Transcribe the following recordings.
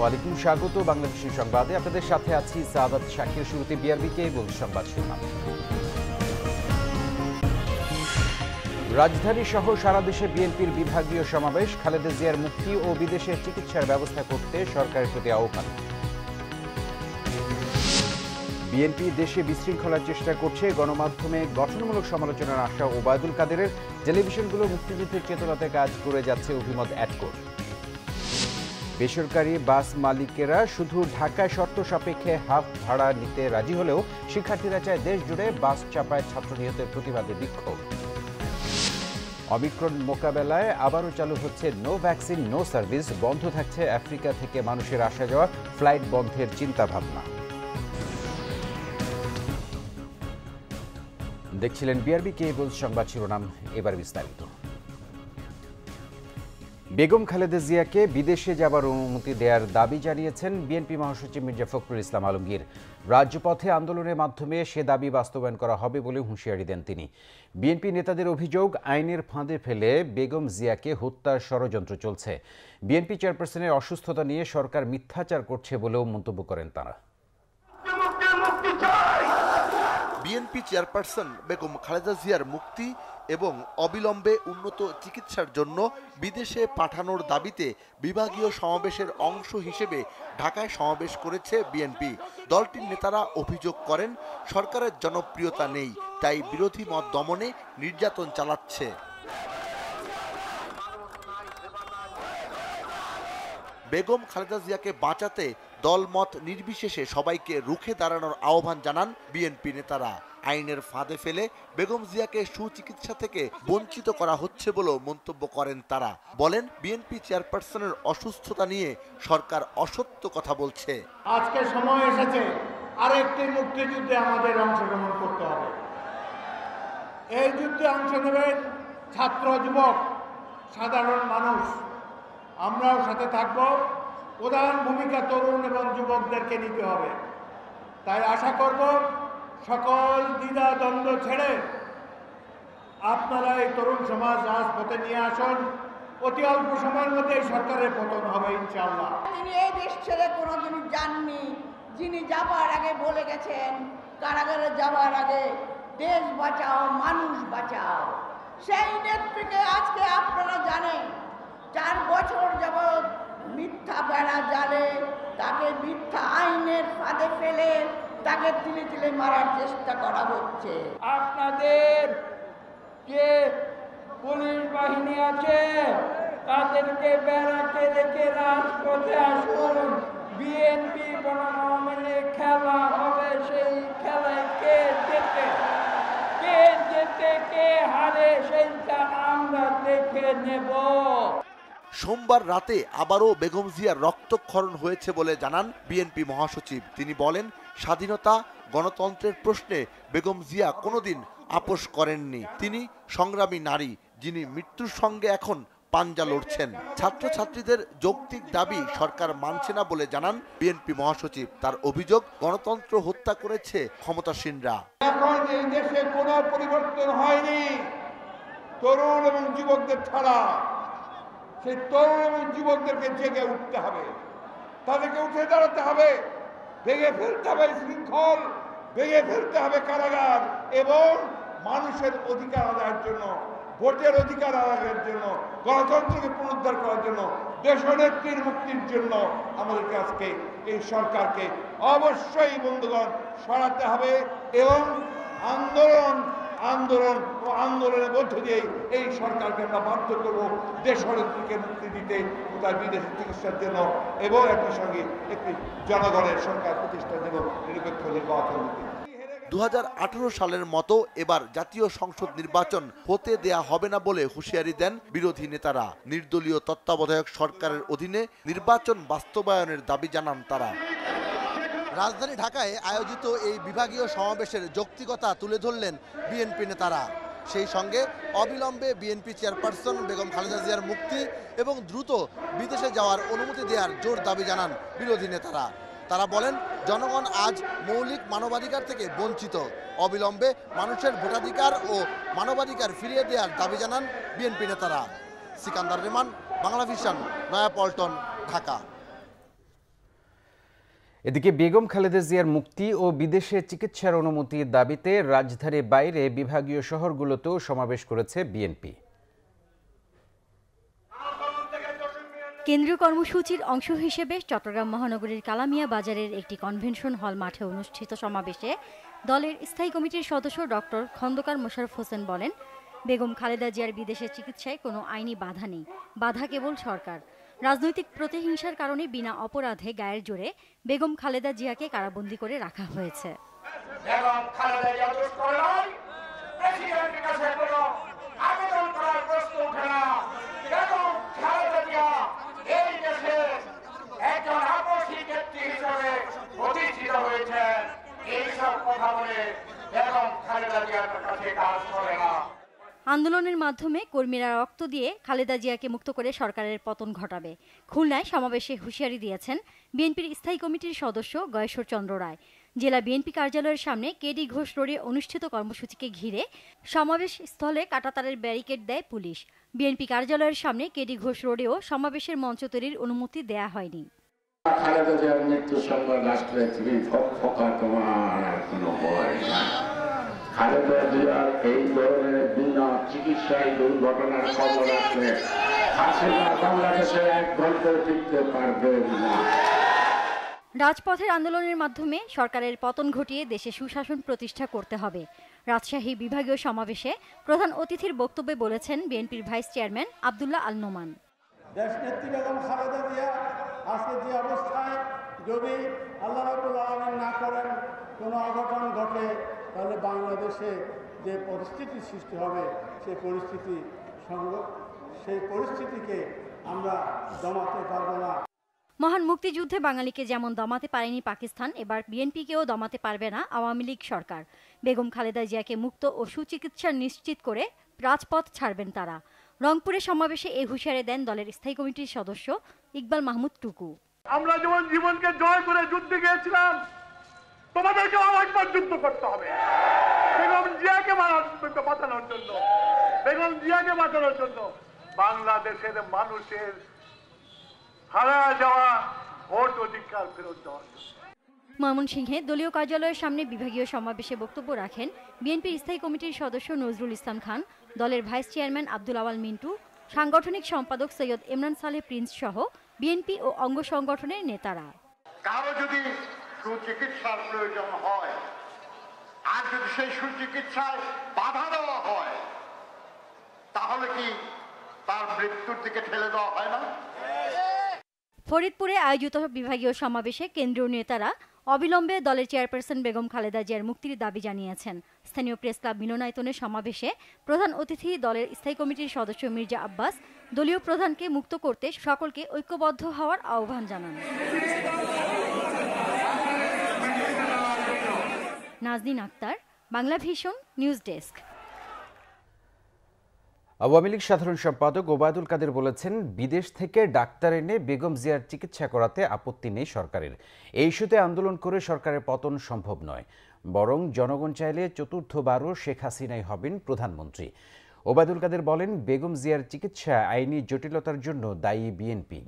আসসালামু আলাইকুম, স্বাগত বাংলাদেশী সংবাদে। আপনাদের সাথে আছি সাদাত শাকির। শুরুতে বিআরবিকে সংবাদ শিরোনাম। রাজধানী সহ সারা দেশে বিএনপির বিভাগীয় সমাবেশ। খালেদা জিয়ার মুক্তি ও বিদেশে চিকিৎসার ব্যবস্থা করতে সরকারের প্রতি আহ্বান। বিএনপি দেশে বিশৃঙ্খলার চেষ্টা করছে, গণমাধ্যমে গঠনমূলক সমালোচনার আশা ওবায়দুল কাদেরের। টেলিভিশনগুলো মুক্তিযুদ্ধের চেতনাতে কাজ করে যাচ্ছে, অভিমত অ্যাডকোর। বেসরকারি বাস মালিকেরা শুধু ঢাকায় শর্ত সাপেক্ষে হাফ ভাড়া নিতে রাজি হলেও শিক্ষার্থীরা চায় দেশ জুড়ে বাস চাপায় ছাত্র নিহতের প্রতিবাদে বিক্ষোভ। অমিক্রন মোকাবেলায় আবারও চালু হচ্ছে নো ভ্যাকসিন নো সার্ভিস। বন্ধ থাকছে আফ্রিকা থেকে মানুষের আসা যাওয়া, ফ্লাইট বন্ধের চিন্তাভাবনা। দেখছিলেন বিআরবি কেবল সংবাদ শিরোনাম, এবার বিস্তারিত। বেগম খালেদা জিয়াকে বিদেশে যাবার অনুমতি দেওয়ার দাবি জানিয়েছেন বিএনপি মহাসচিব মির্জা ফখরুল ইসলাম আলমগীর। রাজপথে আন্দোলনের মাধ্যমে সে দাবি বাস্তবায়ন করা হবে বলে হুঁশিয়ারি দেন তিনি। বিএনপি নেতাদের অভিযোগ, আইনের ফাঁদে ফেলে বেগম জিয়াকে হত্যার ষড়যন্ত্র চলছে। বিএনপি চেয়ারপারসনের অসুস্থতা নিয়ে সরকার মিথ্যাচার করছে বলেও মন্তব্য করেন তারা। বিএনপি চেয়ারপারসন বেগম খালেদা জিয়ার মুক্তি এবং অবিলম্বে উন্নত চিকিৎসার জন্য বিদেশে পাঠানোর দাবিতে বিভাগীয় সমাবেশের অংশ হিসেবে ঢাকায় সমাবেশ করেছে বিএনপি। দলটির নেতারা অভিযোগ করেন, সরকারের জনপ্রিয়তা নেই, তাই বিরোধী মত দমনে নির্যাতন চালাচ্ছে। বেগম খালেদা জিয়াকে বাঁচাতে দলমত নির্বিশেষে সবাইকে রুখে দাঁড়ানোর আহ্বান জানান বিএনপি নেতারা। আইনের ফাঁদে ফেলে বেগম জিয়াকে সুচিকিৎসা থেকে বঞ্চিত করা হচ্ছে বলেও মন্তব্য করেন তারা। বলেন, বিএনপি চেয়ারপারসনের অসুস্থতা নিয়ে সরকার অসত্য কথা বলছে। আজকে সময় এসেছে আরেকটি মুক্তিযুদ্ধে আমাদের অংশগ্রহণ করতে হবে। এই যুদ্ধে অংশ নেবেন ছাত্র, যুবক, সাধারণ মানুষ। আমরাও সাথে থাকব। প্রধান ভূমিকা তরুণ এবং যুবকদেরকে নিতে হবে। তাই আশা করব সকল দ্বিধা দ্বন্দ্ব ছেড়ে আপনারা এই তরুণ সমাজ রাজপথে নিয়ে আসুন। অতি অল্প সময়ের মধ্যে সরকারের পতন হবে ইনশাআল্লাহ। তিনি এই দেশ ছেড়ে কোনোদিন যাননি। যিনি যাবার আগে বলে গেছেন, কারাগারে যাবার আগে দেশ বাঁচাও, মানুষ বাঁচাও। সেই নেত্রীকে আজকে আপনারা জানেন 4 বছর যাবৎ মিথ্যা বেড়া জালে তাকে মিথ্যা আইনের ফাঁদে ফেলে তাকে তিলে তিলে মারার চেষ্টা করা হচ্ছে। আপনাদের যে পুলিশ বাহিনী আছে তাদেরকে বেড়াকে রেখে রাজপথে আসুন। বিএনপি বনামে খেলা হবে, সেই খেলায় কে জেতে কে হারে সেইটা আমরা দেখে নেব। সোমবার রাতে আবারও বেগম জিয়ার রক্তক্ষরণ হয়েছে বলে জানান বিএনপি মহাসচিব। তিনি বলেন, স্বাধীনতা গণতন্ত্রের প্রশ্নে বেগম জিয়া কোনোদিন আপোষ করেননি। তিনি সংগ্রামী নারী, যিনি মৃত্যুর সঙ্গে এখন পাঞ্জা লড়ছেন। ছাত্রছাত্রীদের যৌক্তিক দাবি সরকার মানছে না বলে জানান বিএনপি মহাসচিব। তার অভিযোগ, গণতন্ত্র হত্যা করেছে ক্ষমতাসীনরা। এখন এই দেশে কোনো পরিবর্তন হয়নি তরুণ এবং যুবকদের ছাড়া। সেই তরুণ এবং যুবকদেরকে জেগে উঠতে হবে, তাদেরকে উঠে দাঁড়াতে হবে, ভেঙে ফেলতে হবে শৃঙ্খল, ভেঙে ফেলতে হবে কারাগার এবং মানুষের অধিকার আদায়ের জন্য, ভোটের অধিকার আদায়ের জন্য, গণতন্ত্রকে পুনরুদ্ধার করার জন্য, দেশনেত্রীর মুক্তির জন্য আমাদেরকে আজকে এই সরকারকে অবশ্যই বন্ধুগণ সরাতে হবে এবং আন্দোলনের মধ্য দিয়ে এই সরকারকে আমরা বাধ্য করব দেশনেত্রীকে মুক্তি দিতে, তার বিদেশি চিকিৎসার জন্য এবং একই সঙ্গে একটি জনগণের সরকার প্রতিষ্ঠার জন্য নিরপেক্ষ নির্বাচন দিতে। 2018 সালের মতো এবার জাতীয় সংসদ নির্বাচন হতে দেয়া হবে না বলে হুঁশিয়ারি দেন বিরোধী নেতারা। নির্দলীয় তত্ত্বাবধায়ক সরকারের অধীনে নির্বাচন বাস্তবায়নের দাবি জানান তারা। রাজধানী ঢাকায় আয়োজিত এই বিভাগীয় সমাবেশের যৌক্তিকতা তুলে ধরলেন বিএনপি নেতারা। সেই সঙ্গে অবিলম্বে বিএনপি চেয়ারপারসন বেগম খালেদা জিয়ার মুক্তি এবং দ্রুত বিদেশে যাওয়ার অনুমতি দেওয়ার জোর দাবি জানান বিরোধী নেতারা। তারা বলেন, জনগণ আজ মৌলিক মানবাধিকার থেকে বঞ্চিত। অবিলম্বে মানুষের ভোটাধিকার ও মানবাধিকার ফিরিয়ে দেওয়ার দাবি জানান বিএনপি নেতারা। সিকান্দার রেমান, বাংলাভিশন, নয়াপল্টন, ঢাকা। এদিকে বেগম খালেদা জিয়ার মুক্তি ও বিদেশে চিকিৎসার অনুমতির দাবিতে রাজধানীর বাইরে বিভাগীয় শহরগুলোতেও সমাবেশ করেছে বিএনপি। কেন্দ্রীয় কর্মসূচির অংশ হিসেবে চট্টগ্রাম মহানগরীর কালামিয়া বাজারের একটি কনভেনশন হল মাঠে অনুষ্ঠিত সমাবেশে দলের স্থায়ী কমিটির সদস্য ডক্টর খন্দকার মোশাররফ হোসেন বলেন, বেগম খালেদা জিয়ার বিদেশে চিকিৎসায় কোনো আইনি বাধা নেই, বাধা কেবল সরকার। রাজনৈতিক প্রতিহিংসার কারণে বিনা অপরাধে গায়ের জোরে বেগম খালেদা জিয়াকে কারাবন্দী করে রাখা হয়েছে। আন্দোলনের মাধ্যমে কর্মীরা রক্ত দিয়ে খালেদা জিয়াকে মুক্ত করে সরকারের পতন ঘটাবে। খুলনায় সমাবেশে হুঁশিয়ারি দিয়েছেন বিএনপির স্থায়ী কমিটির সদস্য গয়েশ্বর চন্দ্র রায়। জেলা বিএনপি কার্যালয়ের সামনে কেডি ঘোষ রোডে অনুষ্ঠিত কর্মসূচিকে ঘিরে সমাবেশ স্থলে কাঁটাতারের ব্যারিকেড দেয় পুলিশ। বিএনপি কার্যালয়ের সামনে কেডি ঘোষ রোডেও সমাবেশের মঞ্চ তৈরির অনুমতি দেয়া হয়নি। খালেদা জিয়ার মৃত্যুর সংবাদ রাষ্ট্রের থেকে ফকা তোমার কোনো ভয় নাই। খালেদা জিয়ার এই ধরনের বিনা চিকিৎসায় দুর্ঘটনার খবর আসলে হাসিনা বাংলাদেশে 1 ঘন্টাও টিকতে পারবে না। রাজপথের আন্দোলনের মাধ্যমে সরকারের পতন ঘটিয়ে দেশে সুশাসন প্রতিষ্ঠা করতে হবে। রাজশাহী বিভাগীয় সমাবেশে প্রধান অতিথির বক্তব্যে বলেছেন বিএনপির ভাইস চেয়ারম্যান আব্দুল্লাহ আল নোমান। দেশনেত্রী বেগম খালেদা জিয়া আজকে যে অবস্থায়, যদি আল্লাহ রাব্বুল আলামিন না করেন কোনো অঘটন ঘটে, তাহলে বাংলাদেশে যে পরিস্থিতি সৃষ্টি হবে সেই পরিস্থিতিকে আমরা দমাতে পারবো না। মহান মুক্তিযুদ্ধে বাঙালিকে যেমন দমাতে পারেনি পাকিস্তান, এবার বিএনপিকেও দমাতে পারবে না আওয়ামী লীগ সরকার। বেগম খালেদা জিয়াকে মুক্ত ও সুচিকিৎসা নিশ্চিত করে রাজপথ ছাড়বেন তারা। রংপুরে সমাবেশে এই হুঁশিয়ারি দেন দলের স্থায়ী কমিটির সদস্য ইকবাল মাহমুদ টুকু। আমরা যেমন জীবনকে জয় করে যুদ্ধে গিয়েছিলাম, তোমাদেরকে আরেকবার যুদ্ধ করতে হবে বেগম জিয়াকে বাঁচানোর জন্য, বেগম জিয়াকে বাঁচানোর জন্য, বাংলাদেশের মানুষের হারায় যাওয়া ভোট অধিকার ফেরত দেওয়ার জন্য। ময়মনসিংহে দলীয় কার্যালয়ের সামনে বিভাগীয় সমাবেশে বক্তব্য রাখেন বিএনপির স্থায়ী কমিটির সদস্য নজরুল ইসলাম খান, দলের ভাইস চেয়ারম্যান আব্দুল আওয়াল মিন্টু, সাংগঠনিক সম্পাদক সৈয়দ ইমরান সালেহ প্রিন্স সহ বিএনপি ও অঙ্গ সংগঠনের নেতারা। কারো যদি সুচিকিৎসার প্রয়োজন হয় আর যদি সেই সুচিকিৎসায় বাধা দেওয়া হয়, তাহলে কি তার মৃত্যুর দিকে ঠেলে দেওয়া হয় না? ফরিদপুরে আয়োজিত বিভাগীয় সমাবেশে কেন্দ্রীয় নেতারা অবিলম্বে দলের চেয়ারপারসন বেগম খালেদা জিয়ার মুক্তির দাবি জানিয়েছেন। স্থানীয় প্রেস ক্লাব মিলনায়তনের সমাবেশে প্রধান অতিথি দলের স্থায়ী কমিটির সদস্য মির্জা আব্বাস দলীয় প্রধানকে মুক্ত করতে সকলকে ঐক্যবদ্ধ হওয়ার আহ্বান জানান। Naznin Akter, Bangla vision news desk. Awami League সাধারণ সম্পাদক ওবায়দুল কাদের বলেছেন, বিদেশ থেকে ডাক্তার এনে বেগম জিয়ার চিকিৎসা করাতে আপত্তি নেই সরকারের। এই ইস্যুতে আন্দোলন করে সরকারের পতন সম্ভব নয়, বরং জনগণ চাইলে চতুর্থবারও শেখ হাসিনাই হবেন প্রধানমন্ত্রী। ওবায়দুল কাদের বলেন, বেগম জিয়ার চিকিৎসা আইনি জটিলতার জন্য দায়ী বিএনপি।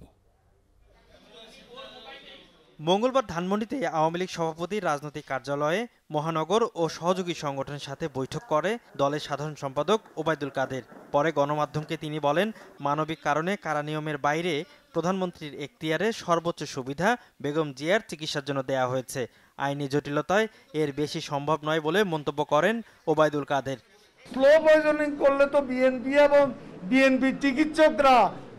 মঙ্গলবার ধানমন্ডিতে আওয়ামী লীগ সভাপতির রাজনৈতিক কার্যালয়ে মহানগর ও সহযোগী সংগঠনের সাথে বৈঠক করে দলের সাধারণ সম্পাদক ওবায়দুল কাদের। পরে গণমাধ্যমকে তিনি বলেন, মানবিক কারণে কারা নিয়মের বাইরে প্রধানমন্ত্রীর এখতিয়ারে সর্বোচ্চ সুবিধা বেগম জিয়ার চিকিৎসার জন্য দেয়া হয়েছে। আইনি জটিলতায় এর বেশি সম্ভব নয় বলে মন্তব্য করেন ওবায়দুল কাদের। স্লো পয়জনিং করলে তো বিএনপি এবং বিএনপি চিকিৎসকরা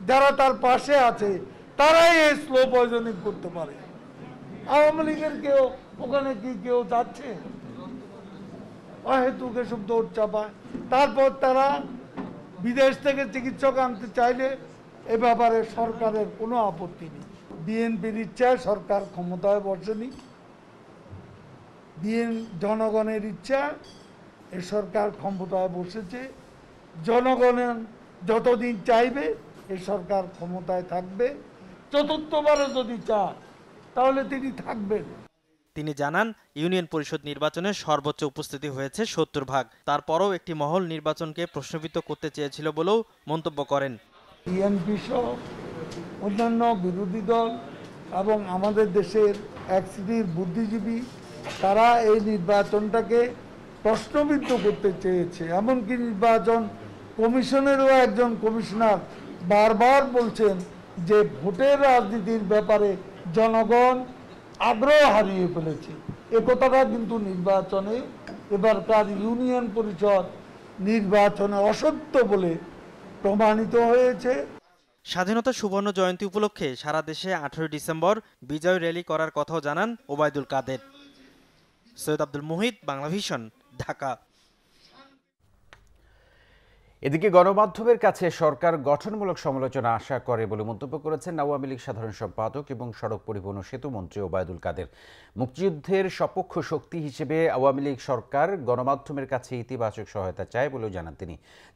যারা তার পাশে আছে তারাই এই স্লো পয়জনিং করতে পারে। আওয়ামী লীগের কেউ ওখানে কি কেউ যাচ্ছে? অহেতুক এসব দৌড় চাপায়। তারপর তারা বিদেশ থেকে চিকিৎসক আনতে চাইলে এ ব্যাপারে সরকারের কোনো আপত্তি নেই। বিএনপির ইচ্ছায় সরকার ক্ষমতায় বসেনি, জনগণের ইচ্ছা এ সরকার ক্ষমতায় বসেছে। জনগণের যতদিন চাইবে এ সরকার ক্ষমতায় থাকবে। চতুর্থবারে যদি চায় তাহলে তিনি থাকবেন। তিনি জানান, ইউনিয়ন পরিষদ নির্বাচনে সর্বোচ্চ উপস্থিতি হয়েছে 70%। তারপরও একটি মহল নির্বাচনকে প্রশ্নবিদ্ধ করতে চেয়েছিল বলেও মন্তব্য করেন। বিএনপি সহ অন্যান্য বিরোধী দল এবং আমাদের দেশের এক শ্রেণীর বুদ্ধিজীবী তারা এই নির্বাচনটাকে প্রশ্নবিদ্ধ করতে চেয়েছে। এমনকি নির্বাচন কমিশনেরও একজন কমিশনার বারবার বলছেন যে ভোটের রাজনীতির ব্যাপারে জনগণ আগ্রহ হারিয়ে ফেলেছে। এ কথাটা কিন্তু নির্বাচনে এবারকার ইউনিয়ন পরিষদ নির্বাচনে অসত্য বলে প্রমাণিত হয়েছে। স্বাধীনতা সুবর্ণ জয়ন্তী উপলক্ষে সারা দেশে 18 ডিসেম্বর বিজয় র্যালি করার কথাও জানান ওবায়দুল কাদের। সৈয়দ আব্দুল মুহিত, বাংলা ভিশন, ঢাকা। এদিকে গণমাধ্যমের কাছে সরকার গঠনমূলক সমালোচনা আশা করে বলে মন্তব্য করেছেন আওয়ামী লীগ সাধারণ সম্পাদক এবং সড়ক পরিবহন ও সেতু মন্ত্রী ওবায়দুল কাদের। মুক্তিযুদ্ধের সপক্ষ শক্তি হিসেবে আওয়ামী লীগ সরকার গণমাধ্যমের কাছে ইতিবাচক সহায়তা চায় বলেও জানান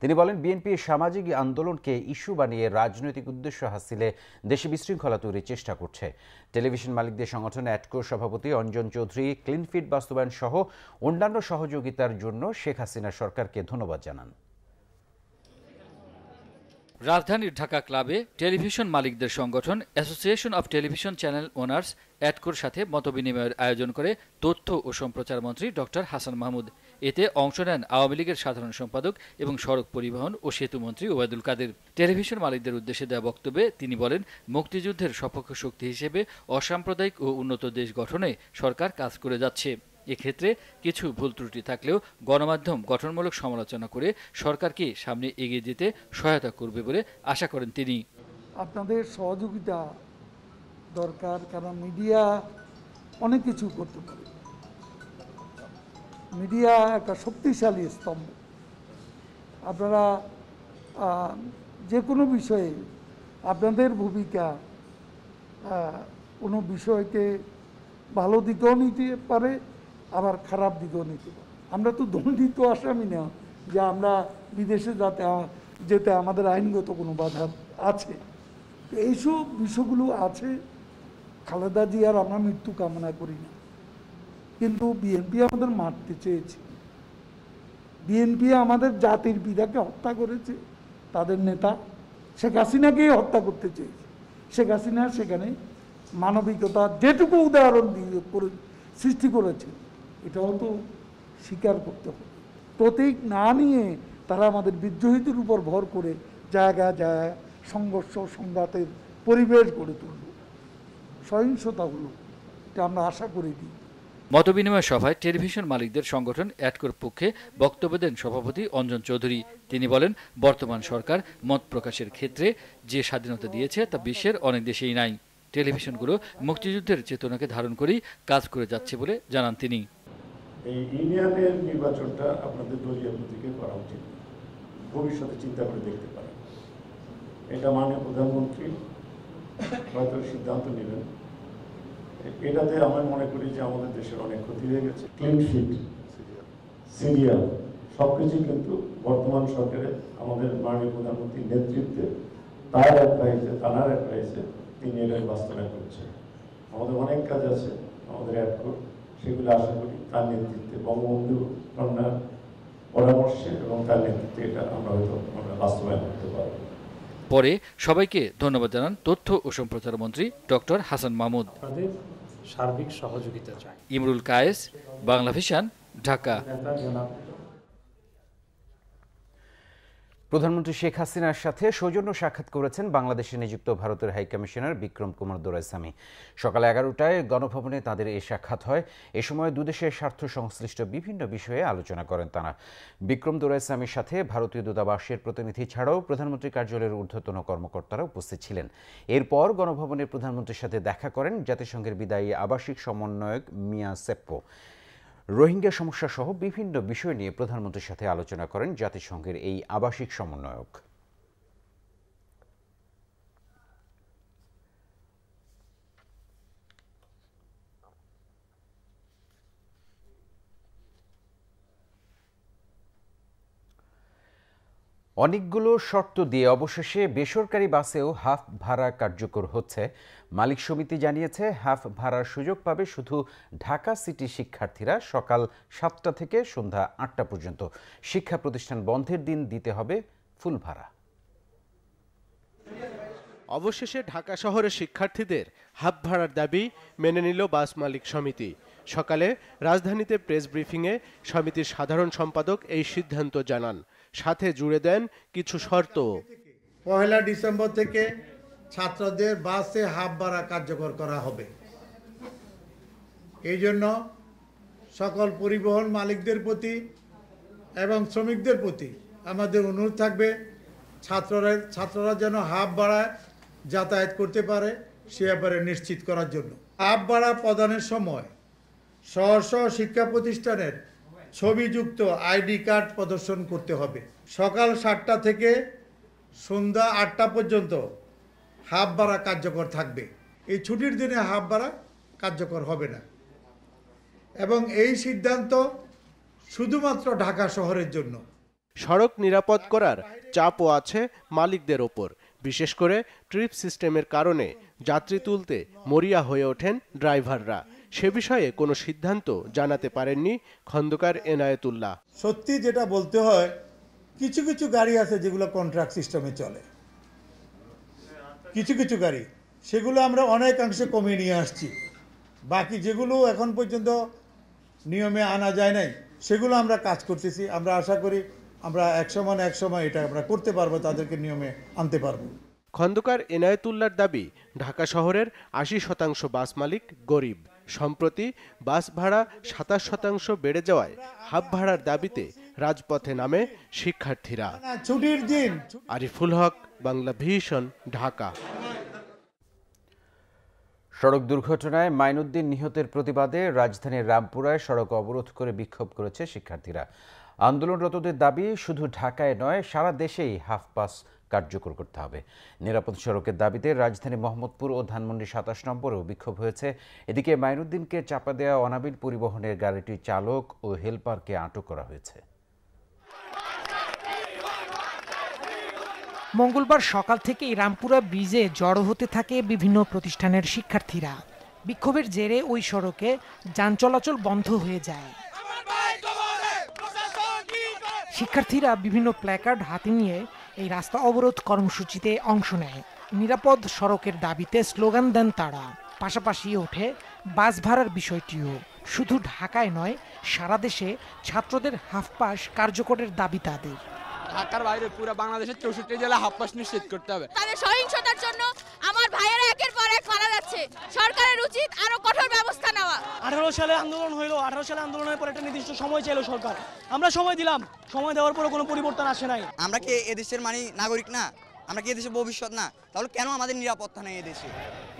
তিনি বলেন, বিএনপি সামাজিক আন্দোলনকে ইস্যু বানিয়ে রাজনৈতিক উদ্দেশ্য হাসিলে দেশে বিশৃঙ্খলা তৈরির চেষ্টা করছে। টেলিভিশন মালিকদের সংগঠন অ্যাটকোর সভাপতি অঞ্জন চৌধুরী ক্লিনফিট বাস্তবায়ন সহ অন্যান্য সহযোগিতার জন্য শেখ হাসিনা সরকারকে ধন্যবাদ জানান। রাজধানীর ঢাকা ক্লাবে টেলিভিশন মালিকদের সংগঠন association of television channel owners অ্যাটকোর সাথে মতবিনিময়ের আয়োজন করে তথ্য ও সম্প্রচার মন্ত্রী ডক্টর হাসান মাহমুদ। এতে অংশ নেন আওয়ামী লীগের সাধারণ সম্পাদক এবং সড়ক পরিবহন ও সেতু মন্ত্রী ওবায়দুল কাদের। টেলিভিশন মালিকদের উদ্দেশ্যে দেওয়া বক্তব্যে তিনি বলেন, মুক্তিযুদ্ধের সপক্ষ শক্তি হিসেবে অসাম্প্রদায়িক ও উন্নত দেশ গঠনে সরকার কাজ করে যাচ্ছে। এক্ষেত্রে কিছু ভুল ত্রুটি থাকলেও গণমাধ্যম গঠনমূলক সমালোচনা করে সরকারকে সামনে এগিয়ে যেতে সহায়তা করবে বলে আশা করেন তিনি। আপনাদের সহযোগিতা দরকার, কারণ মিডিয়া অনেক কিছু করতে পারে। মিডিয়া একটা শক্তিশালী স্তম্ভ। আপনারা যে কোনো বিষয়ে আপনাদের ভূমিকা কোনো বিষয়কে ভালো দিকেও নিতে পারে, আবার খারাপ দিকেও নিতে পারে। আমরা তো দণ্ডিত আসামি না যে আমরা বিদেশে যেতে আমাদের আইনগত কোনো বাধা আছে। এইসব বিষয়গুলো আছে। খালেদা জিয়ার আমরা মৃত্যু কামনা করি না, কিন্তু বিএনপি আমাদের মারতে চেয়েছে। বিএনপি আমাদের জাতির পিতাকে হত্যা করেছে, তাদের নেতা শেখ হাসিনাকেই হত্যা করতে চেয়েছে। শেখ হাসিনা সেখানে মানবিকতা যেটুকু উদাহরণ দিয়ে সৃষ্টি করেছে, এটাও তো স্বীকার করতে হবে। প্রতীক না নিয়ে তারা আমাদের বিদ্রোহীদের উপর ভর করে জায়গায় জায়গায় সংঘর্ষ সংঘাতের পরিবেশ গড়ে তুলল, সহিংসতা হলো, এটা আমরা আশা করি দিই। মতবিনিময় সভায় টেলিভিশন মালিকদের সংগঠন অ্যাটকোর পক্ষে বক্তব্য দেন সভাপতি অঞ্জন চৌধুরী। তিনি বলেন, বর্তমান সরকার মত প্রকাশের ক্ষেত্রে যে স্বাধীনতা দিয়েছে তা বিশ্বের অনেক দেশেই নাই। টেলিভিশনগুলো মুক্তিযুদ্ধের চেতনাকে ধারণ করেই কাজ করে যাচ্ছে বলে জানান তিনি। এই ইউনিয়নের নির্বাচনটা আপনাদের দলীয় প্রতীকে করা উচিত, ভবিষ্যতে চিন্তা করে দেখতে পারেন। এটা মাননীয় প্রধানমন্ত্রী হয়তো সিদ্ধান্ত নেবেন। এটাতে আমি মনে করি যে আমাদের দেশের অনেক ক্ষতি হয়ে গেছে। ক্লিনশিট, সিরিয়াল সবকিছুই কিন্তু বর্তমান সরকারের আমাদের মাননীয় প্রধানমন্ত্রীর নেতৃত্বে তার অ্যাডভাইসে তিনি এটাই বাস্তবায়ন করছেন। আমাদের অনেক কাজ আছে আমাদের অ্যাডকোর, সেগুলো আশা করি তার নেতৃত্বে বঙ্গবন্ধু কন্যার পরামর্শে এবং তার নেতৃত্বে এটা আমরা বাস্তবায়ন করতে পারব। পরে সবাইকে ধন্যবাদ জানান তথ্য ও সম্প্রচার মন্ত্রী ডক্টর হাসান মাহমুদ। সার্বিক সহযোগিতা চাই। ইমরুল কায়েস, বাংলা ভিশন, ঢাকা। প্রধানমন্ত্রী শেখ হাসিনার সাথে সৌজন্য সাক্ষাৎ করেছেন বাংলাদেশে নিযুক্ত ভারতের হাইকমিশনার বিক্রম কুমার দোরাইস্বামী। সকাল 11টায় গণভবনে তাদের এই সাক্ষাৎ হয়। এ সময় দুদেশের স্বার্থ সংশ্লিষ্ট বিভিন্ন বিষয়ে আলোচনা করেন তারা। বিক্রম দোরাইস্বামীর সাথে ভারতীয় দূতাবাসের প্রতিনিধি ছাড়াও প্রধানমন্ত্রী কার্যালয়ের ঊর্ধ্বতন কর্মকর্তারা উপস্থিত ছিলেন। এরপর গণভবনে প্রধানমন্ত্রীর সাথে দেখা করেন জাতিসংঘের বিদায়ী আবাসিক সমন্বয়ক মিয়া সেপ্পো। রোহিঙ্গা সমস্যা সহ বিভিন্ন বিষয় নিয়ে প্রধানমন্ত্রীর সাথে আলোচনা করেন জাতিসংঘের এই আবাসিক সমন্বয়ক। অনেকগুলো শর্ত দিয়ে অবশেষে বেসরকারি বাসেও হাফ ভাড়া কার্যকর হচ্ছে। মালিক সমিতি জানিয়েছে, হাফ ভাড়ার সুযোগ পাবে শুধু ঢাকা সিটি শিক্ষার্থীরা। সকাল 7টা থেকে সন্ধ্যা 8টা পর্যন্ত। শিক্ষা প্রতিষ্ঠান বন্ধের দিন দিতে হবে ফুল ভাড়া। অবশেষে ঢাকা শহরের শিক্ষার্থীদের হাফ ভাড়ার দাবি মেনে নিল বাস মালিক সমিতি। সকালে রাজধানীতে প্রেস ব্রিফিংয়ে সমিতির সাধারণ সম্পাদক এই সিদ্ধান্ত জানান, সাথে জুড়ে দেন কিছু শর্ত। 1 ডিসেম্বর থেকে ছাত্রদের বাসে হাফ ভাড়া কার্যকর করা হবে। এই জন্য সকল পরিবহন মালিকদের প্রতি এবং শ্রমিকদের প্রতি আমাদের অনুরোধ থাকবে, ছাত্ররা যেন হাফ ভাড়ায় যাতায়াত করতে পারে সে ব্যাপারে নিশ্চিত করার জন্য। হাফ ভাড়া প্রদানের সময় স্ব শিক্ষা প্রতিষ্ঠানের ছবিযুক্ত আইডি কার্ড প্রদর্শন করতে হবে। সকাল 7টা থেকে সন্ধ্যা 8টা পর্যন্ত হাফ ভাড়া কার্যকর থাকবে। এই ছুটির দিনে হাফ ভাড়া কার্যকর হবে না এবং এই সিদ্ধান্ত শুধুমাত্র ঢাকা শহরের জন্য। সড়ক নিরাপদ করার চাপও আছে মালিকদের ওপর, বিশেষ করে ট্রিপ সিস্টেমের কারণে যাত্রী তুলতে মরিয়া হয়ে ওঠেন ড্রাইভাররা। সে বিষয়ে কোনো সিদ্ধান্ত জানাতে পারেননি খন্দকার এনায়েতুল্লাহ। সত্যি যেটা বলতে হয়, কিছু কিছু গাড়ি আছে যেগুলো কন্ট্রাক্ট সিস্টেমে চলে, কিছু গাড়ি সেগুলো আমরা অনেকাংশে কমিয়ে নিয়ে আসছি। বাকি যেগুলো এখন পর্যন্ত নিয়মে আনা যায় নাই সেগুলো আমরা কাজ করতেছি। আমরা আশা করি আমরা এক সময় এটা আমরা করতে পারবো, তাদেরকে নিয়মে আনতে পারবো। খন্দকার এনায়েতুল্লাহর দাবি, ঢাকা শহরের 80% বাস মালিক গরিব। সম্প্রতি বাস ভাড়া 27% বেড়ে যাওয়ায় হাফ ভাড়ার দাবিতে রাজপথে নামে শিক্ষার্থীরা। ছুটির দিন। আরিফুল হক, বাংলা ভিশন, ঢাকা। সড়ক দুর্ঘটনায় মাইনুদ্দিন নিহতের প্রতিবাদে রাজধানীর রামপুরায় সড়ক অবরোধ করে বিক্ষোভ করেছে শিক্ষার্থীরা। আন্দোলনরতদের দাবি, শুধু ঢাকায় নয় সারা দেশেই হাফ পাস কার্যকর করতে হবে। নিরাপদ সড়কের দাবিতে রাজধানী মোহাম্মদপুর ও ধানমন্ডি 27 নম্বরেও বিক্ষোভ হয়েছে। এদিকে মাইনুদ্দিনকে চাপা দেওয়া অনাবিল পরিবহনের গাড়িটির চালক ও হেলপারকে আটক করা হয়েছে। মঙ্গলবার সকাল থেকেই রামপুরা ব্রিজে জড়ো হতে থাকে বিভিন্ন প্রতিষ্ঠানের শিক্ষার্থীরা। বিক্ষোভের জেরে ওই সড়কে যান চলাচল বন্ধ হয়ে যায়। শিক্ষার্থীরা বিভিন্ন প্ল্যাকার্ড হাতে নিয়ে এই রাস্তা অবরোধ কর্মসূচিতে অংশ নেয়। নিরাপদ সড়কের দাবিতে স্লোগান দেন তারা। পাশাপাশি ওঠে বাস ভাড়ার বিষয়টিও। শুধু ঢাকায় নয় সারা দেশে ছাত্রদের হাফ পাস কার্যকরের দাবি তাদের। ঢাকার বাইরে পুরো বাংলাদেশের 64 জেলা হাফ পাস নিশ্চিত করতে হবে। তাদের সহিংসতার জন্য আমার ভাইয়েরা একের পর এক মারা যাচ্ছে। সরকারের উচিত আরো কঠোর ব্যবস্থা নেওয়া। 18 সালে আন্দোলন হইলো, 18 সালে আন্দোলনের পর একটা নির্দিষ্ট সময় চাইলো সরকার। আমরা সময় দিলাম, সময় দেওয়ার পরও কোনো পরিবর্তন আসে নাই। আমরা কি এদেশের নাগরিক না? আমরা কি এদেশের ভবিষ্যৎ না? তাহলে কেন আমাদের নিরাপত্তা নেই এদেশে?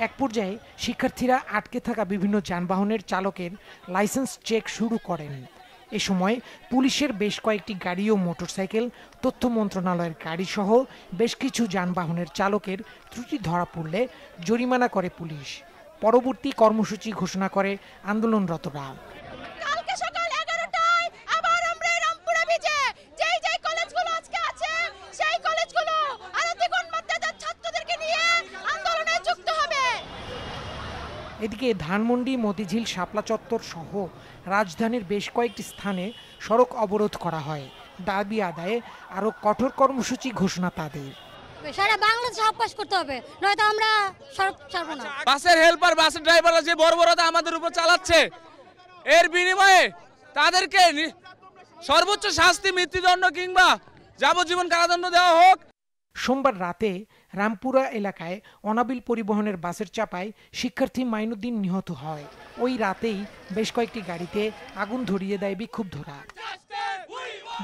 এক পর্যায়ে শিক্ষার্থীরা আটকে থাকা বিভিন্ন যানবাহনের চালকের লাইসেন্স চেক শুরু করেন। এ সময় পুলিশের বেশ কয়েকটি গাড়ি ও মোটরসাইকেল, তথ্য মন্ত্রণালয়ের গাড়ি সহ বেশ কিছু যানবাহনের চালকের ত্রুটি ধরা পড়লে জরিমানা করে পুলিশ। পরবর্তী কর্মসূচি ঘোষণা করে আন্দোলনরতরা। কালকে সকাল 11টায় আবার আমরা রামপুরা ব্রিজে যেই কলেজগুলো আজকে আছে সেই কলেজগুলো আরো দ্বিগুণ মাত্রায় ছাত্রদেরকে নিয়ে আন্দোলনে যুক্ত হবে। এদিকে ধানমন্ডি, মতিঝিল, শাপলা চত্বর সহ রাজধানীর বেশ কয়েকটি স্থানে সড়ক অবরোধ করা হয়। দাবি আদায়ে আরো কঠোর কর্মসূচি ঘোষণা তাদের। সারা বাংলাদেশ হাফ পাস করতে হবে, নয়তো আমরা সড়ক ছাড়বো না। বাসের হেল্পার, বাসের ড্রাইভাররা যে বর্বরতা আমাদের উপর চালাচ্ছে, এর বিনিময়ে তাদেরকে সর্বোচ্চ শাস্তি, মৃত্যুদণ্ড কিংবা যাবজ্জীবন কারাদণ্ড দেওয়া হোক। সোমবার রাতে রামপুরা এলাকায় অনাবিল পরিবহনের বাসের চাপায় শিক্ষার্থী মাইনুদ্দিন নিহত হয়। ওই রাতেই বেশ কয়েকটি গাড়িতে আগুন ধরিয়ে দেয় বিক্ষুব্ধরা।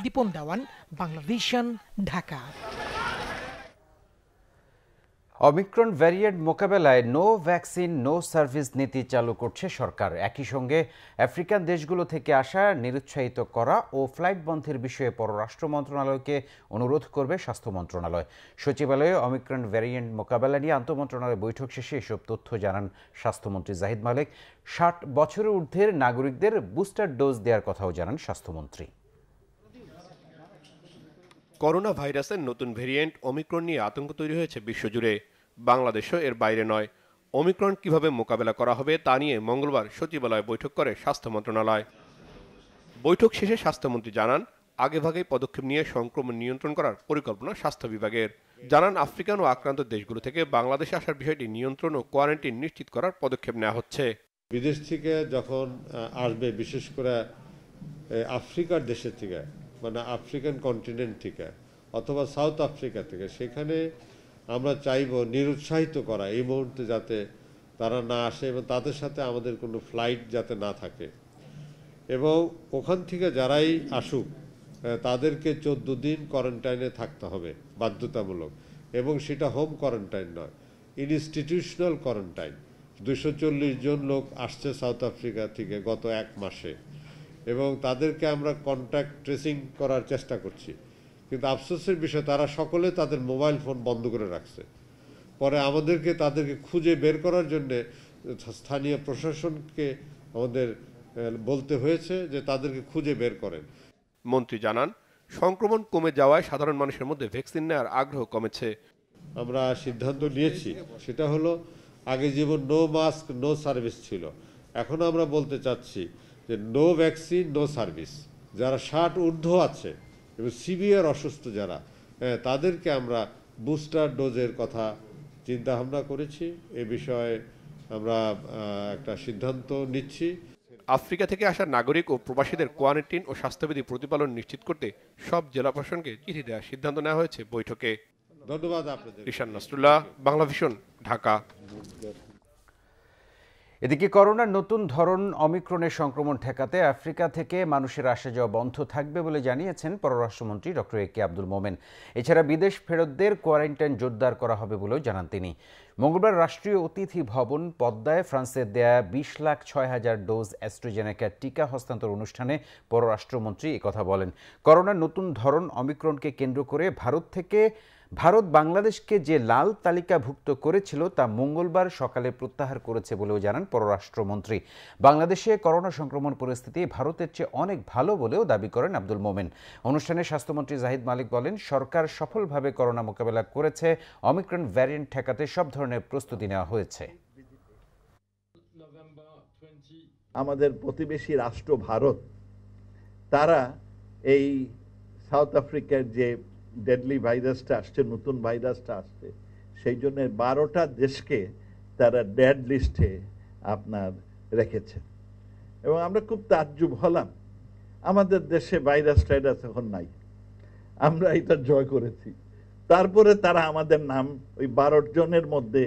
Dipon Dewan, Bangla vision, Dhaka. Omicron variant মোকাবেলায় নো ভ্যাকসিন নো সার্ভিস নীতি চালু করছে সরকার। একই সঙ্গে আফ্রিকান দেশগুলো থেকে আসা নিরুৎসাহিত করা ও ফ্লাইট বন্ধের বিষয়ে পররাষ্ট্র মন্ত্রণালয়কে অনুরোধ করবে স্বাস্থ্য মন্ত্রণালয়। সচিবালয়ে অমিক্রন ভ্যারিয়েন্ট মোকাবেলা নিয়ে আন্তঃমন্ত্রণালয় বৈঠক শেষে এসব তথ্য জানান স্বাস্থ্যমন্ত্রী জাহিদ মালেক। 60 বছরের ঊর্ধ্বের নাগরিকদের বুস্টার ডোজ দেওয়ার কথাও জানান স্বাস্থ্যমন্ত্রী। করোনা ভাইরাসের নতুন ভেরিয়েন্ট ওমিক্রন নিয়ে আতঙ্ক তৈরি হয়েছে বিশ্বজুড়ে, বাংলাদেশও এর বাইরে নয়। ওমিক্রন কিভাবে মোকাবেলা করা হবে তা নিয়ে মঙ্গলবার সচিবালয়ে বৈঠক করে স্বাস্থ্য মন্ত্রণালয়। বৈঠক শেষে স্বাস্থ্যমন্ত্রী জানান, আগেভাগেই পদক্ষেপ নিয়ে সংক্রমণ নিয়ন্ত্রণ করার পরিকল্পনা স্বাস্থ্য বিভাগের। জানান, আফ্রিকান ও আক্রান্ত দেশগুলো থেকে বাংলাদেশে আসার বিষয়টি নিয়ন্ত্রণ ও কোয়ারেন্টাইন নিশ্চিত করার পদক্ষেপ নেওয়া হচ্ছে। বিদেশ থেকে যখন আসবে, বিশেষ করে আফ্রিকার দেশের থেকে, মানে আফ্রিকান কন্টিনেন্ট থেকে অথবা সাউথ আফ্রিকা থেকে, সেখানে আমরা চাইব নিরুৎসাহিত করা এই মুহূর্তে, যাতে তারা না আসে এবং তাদের সাথে আমাদের কোনো ফ্লাইট যাতে না থাকে। এবং ওখান থেকে যারাই আসুক তাদেরকে 14 দিন কোয়ারেন্টাইনে থাকতে হবে বাধ্যতামূলক, এবং সেটা হোম কোয়ারেন্টাইন নয়, ইনস্টিটিউশনাল কোয়ারেন্টাইন। 240 জন লোক আসছে সাউথ আফ্রিকা থেকে গত 1 মাসে, এবং তাদেরকে আমরা কন্ট্যাক্ট ট্রেসিং করার চেষ্টা করছি। কিন্তু আফসোসের বিষয়, তারা সকলে তাদের মোবাইল ফোন বন্ধ করে রাখছে। পরে আমাদেরকে তাদেরকে খুঁজে বের করার জন্য স্থানীয় প্রশাসনকে আমাদের বলতে হয়েছে যে তাদেরকে খুঁজে বের করেন। মন্ত্রী জানান, সংক্রমণ কমে যাওয়ায় সাধারণ মানুষের মধ্যে ভ্যাকসিন নেওয়ার আগ্রহ কমেছে। আমরা সিদ্ধান্ত নিয়েছি, সেটা হলো আগে যেমন নো মাস্ক নো সার্ভিস ছিল, এখন আমরা বলতে চাচ্ছি যে নো ভ্যাকসিন নো সার্ভিস। যারা 60 ঊর্ধ্ব আছে এবং সিভিয়ার অসুস্থ যারা, তাদেরকে আমরা বুস্টার ডোজের কথা চিন্তা ভাবনা করেছি। এ বিষয়ে আমরা একটা সিদ্ধান্ত নিচ্ছি। আফ্রিকা থেকে আসা নাগরিক ও প্রবাসীদের কোয়ারেন্টাইন ও স্বাস্থ্যবিধি প্রতিপালন নিশ্চিত করতে সব জেলা প্রশাসনকে চিঠি দেওয়ার সিদ্ধান্ত নেওয়া হয়েছে বৈঠকে। ধন্যবাদ আপনাদের। ঈশান নাসরুল্লাহ, বাংলা ভিশন, ঢাকা। এদিকে করোনার নতুন ধরন অমিক্রনের সংক্রমণ ঠেকাতে আফ্রিকা থেকে মানুষের আসা যাওয়া বন্ধ থাকবে বলে জানিয়েছেন পররাষ্ট্রমন্ত্রী ডক্টর এ কে আব্দুল মোমেন। এছাড়া বিদেশ ফেরতদের কোয়ারেন্টাইন জোরদার করা হবে বলেও জানান তিনি। মঙ্গলবার রাষ্ট্রীয় অতিথি ভবন পদ্মায় ফ্রান্সের দেয়া 20,06,000 ডোজ অ্যাস্ট্রাজেনেকা টিকা হস্তান্তর অনুষ্ঠানে পররাষ্ট্রমন্ত্রী একথা বলেন। করোনার নতুন ধরন অমিক্রনকে কেন্দ্র করে ভারত বাংলাদেশকে যে লাল তালিকাভুক্ত করেছিল তা মঙ্গলবার সকালে প্রত্যাহার করেছে বলেও জানান পররাষ্ট্রমন্ত্রী। বাংলাদেশে করোনা সংক্রমণ পরিস্থিতি ভারতের চেয়ে অনেক ভালো বলেও দাবি করেন আব্দুল মোমেন। অনুষ্ঠানে স্বাস্থ্যমন্ত্রী জাহিদ মালিক বলেন, সরকার সফলভাবে করোনা মোকাবেলা করেছে। অমিক্রন ভ্যারিয়েন্ট ঠেকাতে সব ধরনের প্রস্তুতি নেওয়া হয়েছে। আমাদের প্রতিবেশী রাষ্ট্র ভারত, তারা এই সাউথ আফ্রিকার যে ডেডলি ভাইরাসটা আসছে, নতুন ভাইরাসটা আসছে, সেই জন্য 12টা দেশকে তারা ডেড লিস্টে আপনার রেখেছে। এবং আমরা খুব তাজ্জুব হলাম, আমাদের দেশে ভাইরাস টাইরাস এখন নাই, আমরা এটা জয় করেছি। তারপরে তারা আমাদের নাম ওই 12 জনের মধ্যে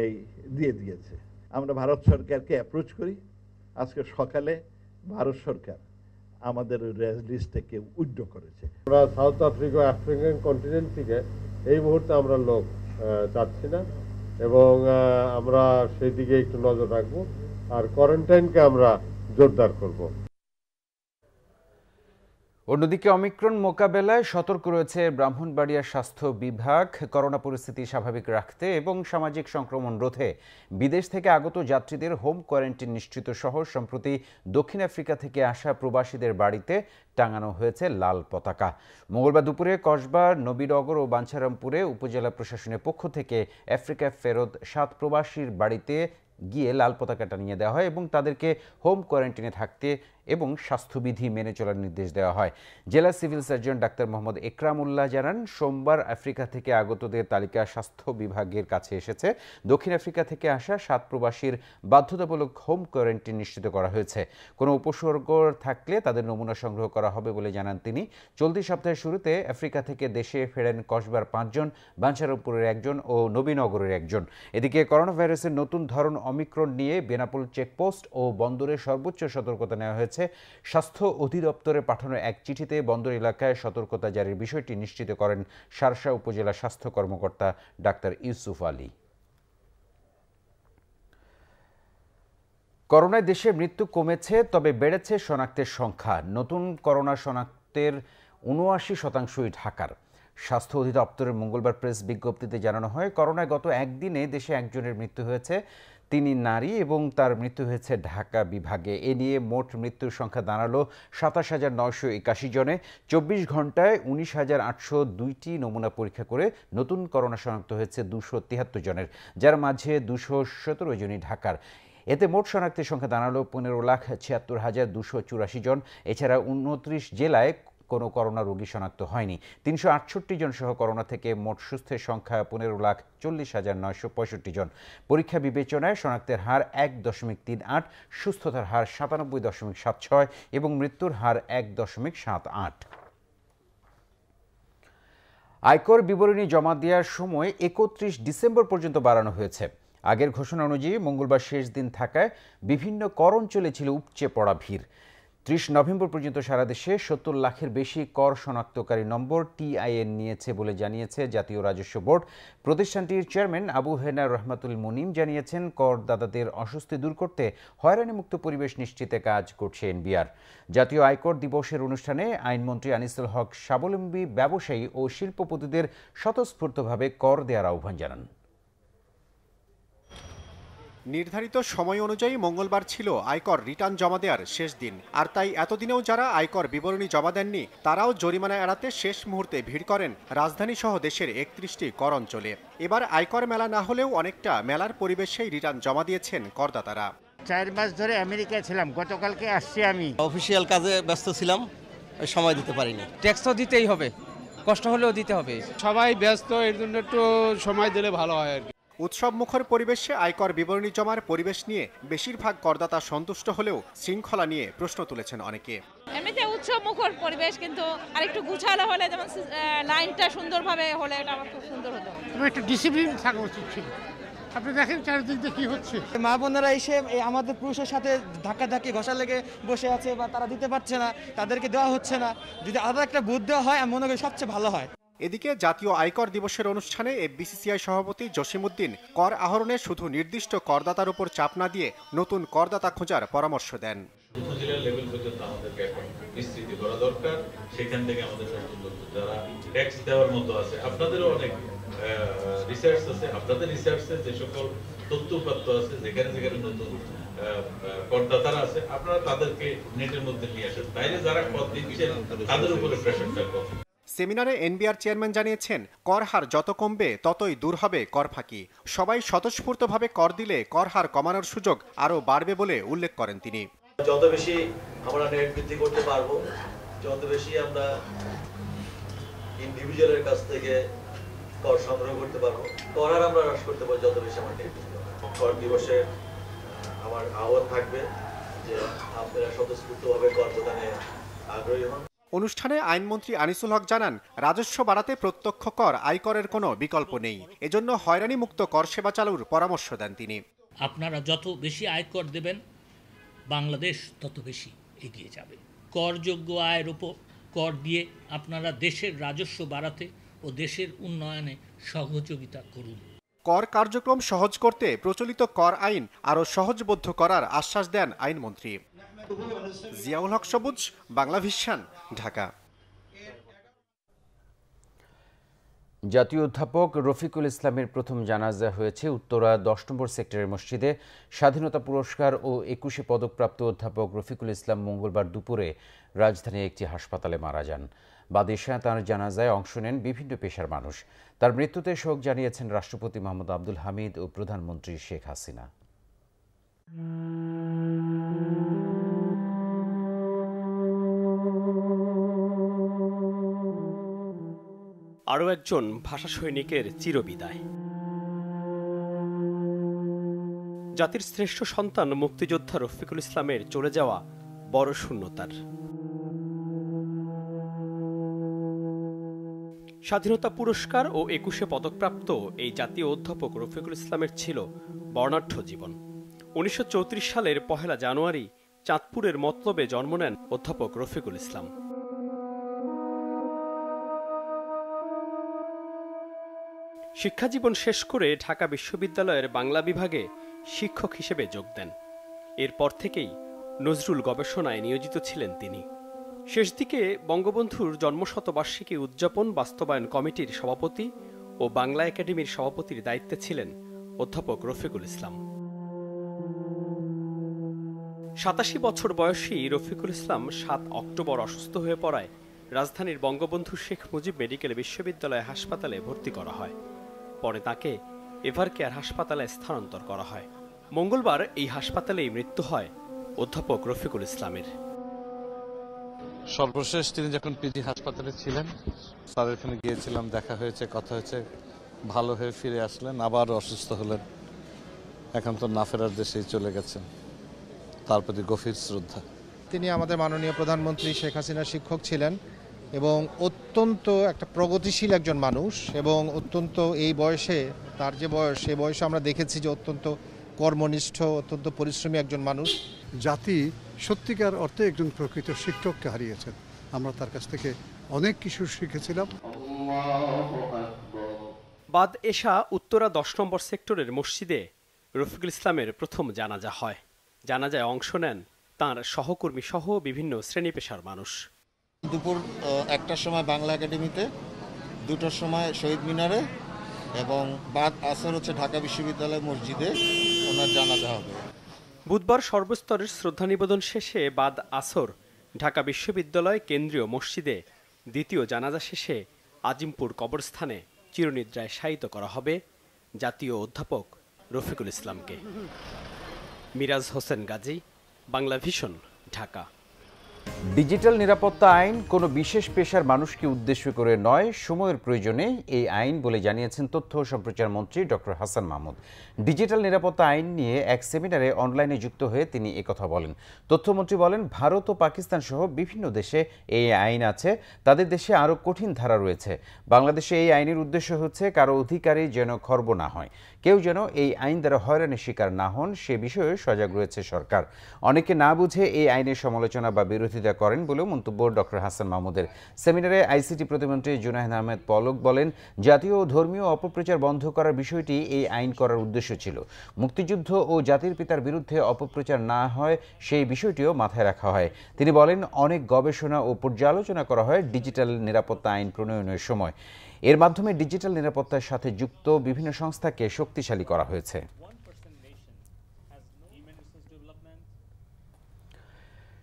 এই দিয়ে দিয়েছে। আমরা ভারত সরকারকে অ্যাপ্রোচ করি, আজকে সকালে ভারত সরকার আমাদের রেড লিস্ট থেকে উইথড্র করেছে। আমরা সাউথ আফ্রিকা আফ্রিকান কন্টিনেন্ট থেকে এই মুহূর্তে আমরা লোক চাচ্ছি না, এবং আমরা সেই দিকে একটু নজর রাখবো, আর কোয়ারেন্টাইনকে আমরা জোরদার করব। অন্যদিকে অমিক্রন মোকাবেলায় সতর্ক রয়েছে ব্রাহ্মণবাড়িয়া স্বাস্থ্য বিভাগ। করোনা পরিস্থিতি স্বাভাবিক রাখতে এবং সামাজিক সংক্রমণ রোধে বিদেশ থেকে আগত যাত্রীদের হোম কোয়ারেন্টাইন নিশ্চিত সহ সম্প্রতি দক্ষিণ আফ্রিকা থেকে আসা প্রবাসীদের বাড়িতে টাঙানো হয়েছে লাল পতাকা। মঙ্গলবার দুপুরে কসবা, নবীনগর ও বাঞ্ছারামপুরে উপজেলা প্রশাসনের পক্ষ থেকে আফ্রিকা ফেরত 7 প্রবাসীর বাড়িতে গিয়ে লাল পতাকা টানিয়ে দেওয়া হয় এবং তাদেরকে হোম কোয়ারেন্টাইনে থাকতে এবং স্বাস্থ্যবিধি মেনে চলার নির্দেশ দেওয়া হয়। জেলা সিভিল সার্জন ডাক্তার মোহাম্মদ একরামুল্লাহ জানান, সোমবার আফ্রিকা থেকে আগতদের তালিকা স্বাস্থ্য বিভাগের কাছে এসেছে। দক্ষিণ আফ্রিকা থেকে আসা 7 প্রবাসীর বাধ্যতামূলক হোম কোয়ারেন্টাইন নিশ্চিত করা হয়েছে। কোনো উপসর্গ থাকলে তাদের নমুনা সংগ্রহ করা হবে বলে জানান তিনি। চলতি সপ্তাহের শুরুতে আফ্রিকা থেকে দেশে ফেরেন কসবার 5 জন, বাঞ্ছারামপুরের 1 জন ও নবীনগরের 1 জন। এদিকে করোনা ভাইরাসের নতুন ধরন অমিক্রন নিয়ে বেনাপোল চেকপোস্ট ও বন্দরে সর্বোচ্চ সতর্কতা নেওয়া হয়েছে। স্বাস্থ্য অধিদপ্তরে পাঠানো এক চিঠিতে বন্দর এলাকায় সতর্কতা জারির বিষয়টি নিশ্চিত করেন শার্শা উপজেলা স্বাস্থ্য কর্মকর্তা ডাক্তার ইউসুফ আলী। করোনায় দেশে মৃত্যু কমেছে, তবে বেড়েছে শনাক্তের সংখ্যা। নতুন করোনা শনাক্তের ৭৯% ঢাকার। স্বাস্থ্য অধিদপ্তরের মঙ্গলবার প্রেস বিজ্ঞপ্তিতে জানানো হয়, করোনায় গত একদিনে দেশে 1 জনের মৃত্যু হয়েছে। তিনি নারী এবং তার মৃত্যু হয়েছে ঢাকা বিভাগে। এ নিয়ে মোট মৃত্যুর সংখ্যা দাঁড়ালো ২৭,৯৮১ জনে। ২৪ ঘন্টায় ১৯,৮০২টি নমুনা পরীক্ষা করে নতুন করোনা শনাক্ত হয়েছে ২৭৩ জনের, যার মাঝে ২১৭ জনই ঢাকার। এতে মোট শনাক্তের সংখ্যা দাঁড়ালো ১৫,৭৬,২৮৪ জন। এছাড়া ২৯ জেলায় কোনো করোনা রোগী শনাক্ত হয়নি। 368 জন সহ করোনা থেকে মোট সুস্থের সংখ্যা 15,40,965 জন। পরীক্ষা বিবেচনায় শনাক্তের হার 1.38, সুস্থতার হার 97.76 এবং মৃত্যুর হার 1.78। আয়কর বিবরণী জমা দেওয়ার সময় 31 ডিসেম্বর পর্যন্ত বাড়ানো হয়েছে। আগের ঘোষণা অনুযায়ী মঙ্গলবার শেষ দিন থাকায় বিভিন্ন কর অঞ্চলে ছিল উপচে পড়া ভিড়। 30 নভেম্বর পর্যন্ত সারা দেশে 70 লাখের বেশি কর শনাক্তকারী নম্বর TIN নিয়েছে বলে জানিয়েছে জাতীয় রাজস্ব বোর্ড। প্রতিষ্ঠানটির চেয়ারম্যান আবু হেনা রহমাতুল মুনিম জানিয়েছেন, করদাতাদের অস্বস্তি দূর করতে হয়রানিমুক্ত পরিবেশ নিশ্চিতে কাজ করছে NBR। জাতীয় আয়কর দিবসের অনুষ্ঠানে আইনমন্ত্রী আনিসুল হক স্বাবলম্বী ব্যবসায়ী ও শিল্পপতিদের স্বতঃস্ফূর্তভাবে কর দেওয়ার আহ্বান জানান। নির্ধারিত সময় অনুযায়ী মঙ্গলবার ছিল আয়কর রিটার্ন জমা দেওয়ার শেষ দিন, আর তাই এতদিনেও যারা আয়কর বিবরণী জমা দেননি তারাও জরিমানা এড়াতে শেষ মুহূর্তে ভিড় করেন রাজধানী সহ দেশের 31টি কর অঞ্চলে। এবার আয়কর মেলা না হলেও অনেকটা মেলার পরিবেশেই রিটার্ন জমা দিয়েছেন করদাতারা। 4 মাস ধরে আমেরিকায় ছিলাম, গতকালকে আসছি। আমি অফিসিয়াল কাজে ব্যস্ত ছিলাম, সময় দিতে পারিনি। ট্যাক্স তো দিতেই হবে, কষ্ট হলেও দিতে হবে। সবাই ব্যস্ত, এর জন্য একটু সময় দিলে ভালো হয় আর কি। উৎসব মুখর পরিবেশে আয়কর বিবরণী জমার পরিবেশ নিয়ে বেশিরভাগ করদাতা সন্তুষ্ট হলেও শৃঙ্খলা নিয়ে প্রশ্ন তুলেছেন অনেকে। এমনিতে উৎসব মুখর পরিবেশ, কিন্তু আরেকটু গুছালো হলে, যেমন লাইনটা সুন্দরভাবে হলে এটা আমার খুব সুন্দর হতো। একটু ডিসিপ্লিন থাকা উচিত ছিল। আপনি দেখেন চারিদিক দিয়ে কি হচ্ছে। মা বোনেরা এসে আমাদের পুরুষের সাথে ধাক্কাধাক্কি ঘষা লেগে বসে আছে, বা তারা দিতে পারছে না, তাদেরকে দেওয়া হচ্ছে না। যদি আলাদা একটা বুথ দেওয়া হয়, আমি মনে করি সবচেয়ে ভালো হয়। এদিকে জাতীয় আয়কর দিবসের অনুষ্ঠানে BCCI সভাপতি জসিমউদ্দিন কর আহরণে শুধু নির্দিষ্ট করদাতার উপর চাপ না দিয়ে নতুন করদাতা খোঁজার পরামর্শ দেন। উপজেলা লেভেল পর্যন্ত আমাদেরকে এখন বিস্তৃত করা দরকার। সেখান থেকে আমাদের যারা ট্যাক্স দেওয়ার মতো আছে, আপনাদেরও অনেক রিসার্চ আছে, আপনাদের রিসার্চে যে সকল তথ্যপত্র আছে, যেখানে যেখানে নতুন করদাতারা আছে, আপনারা তাদেরকে নেটের মধ্যে নিয়ে আসেন। তাইলে যারা কর দিচ্ছেন তাদের উপরে প্রেশারটা কম। সেমিনারে NBR চেয়ারম্যান জানিয়েছেন, কর হার যত কমবে ততই দূর হবে কর ফাঁকি। সবাই স্বতঃস্ফূর্তভাবে কর দিলে কর হার কমানোর সুযোগ আরও বাড়বে বলে উল্লেখ করেন তিনি। যত বেশি আমরা নেট বৃদ্ধি করতে পারবো, যত বেশি আমরা ইন্ডিভিজুয়ালের কাছ থেকে কর সংগ্রহ করতে পারবো, কর হার আমরা হ্রাস করতে পারবো যত বেশি আমরা নেট বৃদ্ধি করবো। কর দিবসে আমার আহ্বান থাকবে যে আপনারা স্বতঃস্ফূর্তভাবে কর প্রদানে আগ্রহী হন। অনুষ্ঠানে আইনমন্ত্রী আনিসুল হক জানান, রাজস্ব বাড়াতে প্রত্যক্ষ কর আয়করের কোনো বিকল্প নেই। এজন্য হয়রানি মুক্ত কর সেবা চালুর পরামর্শ দেন তিনি। আপনারা যত বেশি আয়কর দেবেন, বাংলাদেশ তত বেশি এগিয়ে যাবে। করযোগ্য আয়ের উপর কর দিয়ে আপনারা দেশের রাজস্ব বাড়াতে ও দেশের উন্নয়নে সহযোগিতা করুন। কর কার্যক্রম সহজ করতে প্রচলিত কর আইন আরও সহজবদ্ধ করার আশ্বাস দেন আইনমন্ত্রী। জিয়াউল হক সবুজ, বাংলা ভিশন, ঢাকা। জাতীয় অধ্যাপক রফিকুল ইসলামের প্রথম জানাজা হয়েছে উত্তরা 10 নম্বর সেক্টরের মসজিদে। স্বাধীনতা পুরস্কার ও 21 পদকপ্রাপ্ত অধ্যাপক রফিকুল ইসলাম মঙ্গলবার দুপুরে রাজধানীর একটি হাসপাতালে মারা যান। বাদেশা তাঁর জানাজায় অংশ নেন বিভিন্ন পেশার মানুষ। তার মৃত্যুতে শোক জানিয়েছেন রাষ্ট্রপতি মোহাম্মদ আব্দুল হামিদ ও প্রধানমন্ত্রী শেখ হাসিনা। আরও একজন ভাষা সৈনিকের চিরবিদায়। জাতির শ্রেষ্ঠ সন্তান মুক্তিযোদ্ধা রফিকুল ইসলামের চলে যাওয়া বড় শূন্যতার। স্বাধীনতা পুরস্কার ও 21 পদকপ্রাপ্ত এই জাতীয় অধ্যাপক রফিকুল ইসলামের ছিল বর্ণাঢ্য জীবন। 1934 সালের 1 জানুয়ারি চাঁদপুরের মতলবে জন্ম নেন অধ্যাপক রফিকুল ইসলাম। শিক্ষাজীবন শেষ করে ঢাকা বিশ্ববিদ্যালয়ের বাংলা বিভাগে শিক্ষক হিসেবে যোগ দেন। এরপর থেকেই নজরুল গবেষণায় নিয়োজিত ছিলেন তিনি। শেষ দিকে বঙ্গবন্ধুর জন্মশতবার্ষিকী উদযাপন বাস্তবায়ন কমিটির সভাপতি ও বাংলা একাডেমির সভাপতির দায়িত্বে ছিলেন অধ্যাপক রফিকুল ইসলাম। 87 বছর বয়সী রফিকুল ইসলাম 7 অক্টোবর অসুস্থ হয়ে পড়ায় রাজধানীর বঙ্গবন্ধু শেখ মুজিব মেডিকেল বিশ্ববিদ্যালয় হাসপাতালে ভর্তি করা হয়। পরে তাকে এভারকেয়ার হাসপাতালে স্থানান্তর করা হয়। মঙ্গলবার এই হাসপাতালেই মৃত্যু হয় অধ্যাপক রফিকুল ইসলামের। সর্বশেষ তিনি যখন পিজি হাসপাতালে ছিলেন, স্যার এখানে গিয়েছিলাম, দেখা হয়েছে, কথা হয়েছে, ভালো হয়ে ফিরে আসলেন, আবার অসুস্থ হলেন, এখন তো না ফেরার দেশেই চলে গেছেন। তার প্রতি গভীর শ্রদ্ধা। তিনি আমাদের মাননীয় প্রধানমন্ত্রী শেখ হাসিনার শিক্ষক ছিলেন এবং অত্যন্ত একটা প্রগতিশীল একজন মানুষ, এবং অত্যন্ত এই বয়সে, তার যে বয়স, সেই বয়সে আমরা দেখেছি যে অত্যন্ত কর্মনিষ্ঠ, অত্যন্ত পরিশ্রমী একজন মানুষ। জাতি সত্যিকার অর্থে একজন প্রকৃত শিক্ষককে হারিয়েছেন। আমরা তার কাছ থেকে অনেক কিছু শিখেছিলাম। বাদ এশা উত্তরা 10 নম্বর সেক্টরের মসজিদে রফিকুল ইসলামের প্রথম জানাজা হয়। জানাজায় অংশ নেন তাঁর সহকর্মী সহ বিভিন্ন শ্রেণী পেশার মানুষ। দুপুর 1টার সময় বাংলা একাডেমিতে, 2টার সময় শহীদ মিনারে, এবং বাদ আসর হচ্ছে ঢাকা বিশ্ববিদ্যালয় মসজিদে ওনার জানাজা হবে। বুধবার সর্বস্তরের শ্রদ্ধা নিবেদন শেষে বাদ আসর ঢাকা বিশ্ববিদ্যালয় কেন্দ্রীয় মসজিদে দ্বিতীয় জানাজা শেষে আজিমপুর কবরস্থানে চিরনিদ্রায় শায়িত করা হবে জাতীয় অধ্যাপক রফিকুল ইসলামকে। মিরাজ হোসেন গাজী, বাংলা ভিশন, ঢাকা। ডিজিটাল নিরাপত্তা আইন কোনো বিশেষ পেশার মানুষকে উদ্দেশ্য করে নয়, সময়ের প্রয়োজনে এই আইন বলে জানিয়েছেন তথ্য ও সম্প্রচার মন্ত্রী ডক্টর হাসান মাহমুদ। ডিজিটাল নিরাপত্তা আইন নিয়ে এক সেমিনারে অনলাইনে যুক্ত হয়ে তিনি একথা বলেন। তথ্যমন্ত্রী বলেন, ভারত ও পাকিস্তান সহ বিভিন্ন দেশে এই আইন আছে, তাদের দেশে আরও কঠিন ধারা রয়েছে। বাংলাদেশে এই আইনের উদ্দেশ্য হচ্ছে কারো অধিকারী যেন খর্ব না হয়, কেউ যেন এই আইন দ্বারা হয়রানির শিকার না হন, সে বিষয়ে সজাগ রয়েছে সরকার। অনেকে না বুঝে এই আইনের সমালোচনা বা বিরোধিতা করেন বলেও মন্তব্য ডক্টর হাসান মাহমুদের। সেমিনারে আইসিটি প্রতিমন্ত্রী জুনায়েদ আহমেদ পলক বলেন, জাতীয় ও ধর্মীয় অপপ্রচার বন্ধ করার বিষয়টি এই আইন করার উদ্দেশ্য ছিল। মুক্তিযুদ্ধ ও জাতির পিতার বিরুদ্ধে অপপ্রচার না হয় সেই বিষয়টিও মাথায় রাখা হয়। তিনি বলেন, অনেক গবেষণা ও পর্যালোচনা করা হয় ডিজিটাল নিরাপত্তা আইন প্রণয়নের সময়। এর মাধ্যমে ডিজিটাল নিরাপত্তার সাথে যুক্ত বিভিন্ন সংস্থাকে শক্তিশালী করা হয়েছে।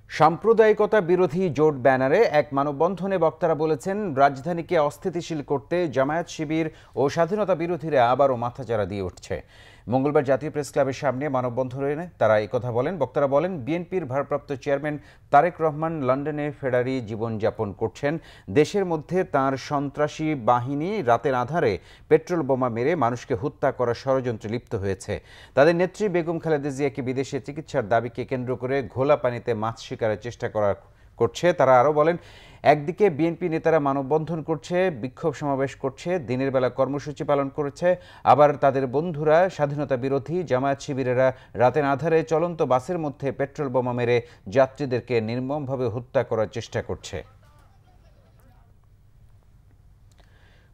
সাম্প্রদায়িকতা বিরোধী জোট ব্যানারে এক মানববন্ধনে বক্তারা বলেছেন, রাজধানীকে অস্থিতিশীল করতে জামায়াত শিবির ও স্বাধীনতা বিরোধীরা আবারও মাথাচাড়া দিয়ে উঠছে। মঙ্গলবার জাতীয় প্রেস ক্লাবের সামনে মানববন্ধনে তারা একথা বলেন। বক্তারা বলেন, বিএনপির ভারপ্রাপ্ত চেয়ারম্যান তারেক রহমান লন্ডনে ফেরারি জীবনযাপন করছেন। দেশের মধ্যে তার সন্ত্রাসী বাহিনী রাতের আঁধারে পেট্রোল বোমা মেরে মানুষকে হত্যা করার ষড়যন্ত্রে লিপ্ত হয়েছে। তাদের নেত্রী বেগম খালেদা জিয়াকে বিদেশে চিকিৎসার দাবিকে কেন্দ্র করে ঘোলা পানিতে মাছ শিকারের চেষ্টা করছে। তারা আরও বলেন, একদিকে বিএনপি নেতারা মানববন্ধন করছে, বিক্ষোভ সমাবেশ করছে, দিনের বেলা কর্মসূচি পালন করেছে, আবার তাদের বন্ধুরা স্বাধীনতা বিরোধী জামায়াত শিবিরেরা রাতের আধারে চলন্ত বাসের মধ্যে পেট্রোল বোমা মেরে যাত্রীদেরকে নির্মমভাবে হত্যা করার চেষ্টা করছে।